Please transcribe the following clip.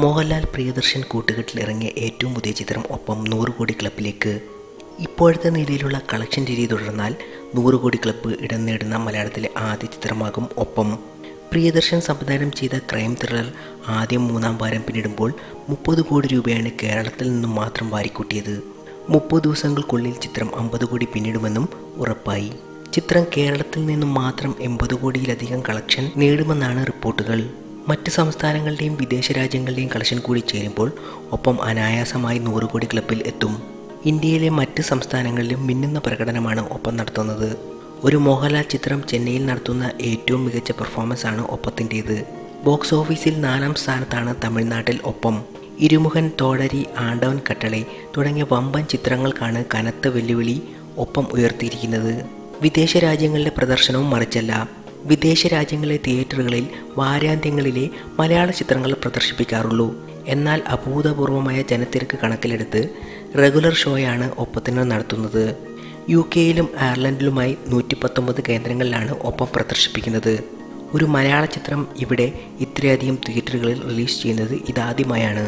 മോഹൻലാൽ പ്രിയദർശൻ കൂട്ടുകെട്ടിൽ ഇറങ്ങിയ ഏറ്റവും പുതിയ ചിത്രം ഒപ്പം 100 കോടി ക്ലബിലേക്ക്. ഇപ്പോഴത്തെ നിലയിലുള്ള കളക്ഷൻ രീതി തുടർന്നാൽ 100 കോടി ക്ലബ്ബ് ഇടം നേടുന്ന മലയാളത്തിലെ ആദ്യ ചിത്രമാകും ഒപ്പം. പ്രിയദർശൻ സംവിധാനം ചെയ്ത ക്രൈം ത്രില്ലർ ആദ്യം 3-ാം വാരം പിന്നിടുമ്പോൾ 30 കോടി രൂപയാണ് കേരളത്തിൽ നിന്നും മാത്രം വാരിക്കൂട്ടിയത്. 30 ദിവസങ്ങൾക്കുള്ളിൽ ചിത്രം 50 കോടി പിന്നിടുമെന്നും ഉറപ്പായി. ചിത്രം കേരളത്തിൽ നിന്നും മാത്രം 80 കോടിയിലധികം കളക്ഷൻ നേടുമെന്നാണ് റിപ്പോർട്ടുകൾ. മറ്റ് സംസ്ഥാനങ്ങളുടെയും വിദേശ രാജ്യങ്ങളുടെയും കളക്ഷൻ കൂടി ചേരുമ്പോൾ ഒപ്പം അനായാസമായി 100 കോടി ക്ലബ്ബിൽ എത്തും. ഇന്ത്യയിലെ മറ്റ് സംസ്ഥാനങ്ങളിലും മിന്നുന്ന പ്രകടനമാണ് ഒപ്പം നടത്തുന്നത്. ഒരു മോഹൻലാൽ ചിത്രം ചെന്നൈയിൽ നടത്തുന്ന ഏറ്റവും മികച്ച പെർഫോമൻസ് ആണ് ഒപ്പത്തിൻ്റേത്. ബോക്സ് ഓഫീസിൽ 4-ാം സ്ഥാനത്താണ് തമിഴ്നാട്ടിൽ ഒപ്പം. ഇരുമുഖൻ, തോടരി, ആണ്ടവൻ കട്ടളെ തുടങ്ങിയ വമ്പൻ ചിത്രങ്ങൾക്കാണ് കനത്ത വെല്ലുവിളി ഒപ്പം ഉയർത്തിയിരിക്കുന്നത്. വിദേശ രാജ്യങ്ങളിലെ പ്രദർശനവും മറിച്ചല്ല. വിദേശ രാജ്യങ്ങളിലെ തിയേറ്ററുകളിൽ വാരാന്ത്യങ്ങളിലെ മലയാള ചിത്രങ്ങൾ പ്രദർശിപ്പിക്കാറുള്ളൂ. എന്നാൽ അഭൂതപൂർവമായ ജനത്തിരക്ക് കണക്കിലെടുത്ത് റെഗുലർ ഷോയാണ് ഒപ്പത്തിന് നടത്തുന്നത്. UK-യിലും അയർലൻഡിലുമായി 119 കേന്ദ്രങ്ങളിലാണ് ഒപ്പം പ്രദർശിപ്പിക്കുന്നത്. ഒരു മലയാള ചിത്രം ഇവിടെ ഇത്രയധികം തിയേറ്ററുകളിൽ റിലീസ് ചെയ്യുന്നത് ഇതാദ്യമായാണ്.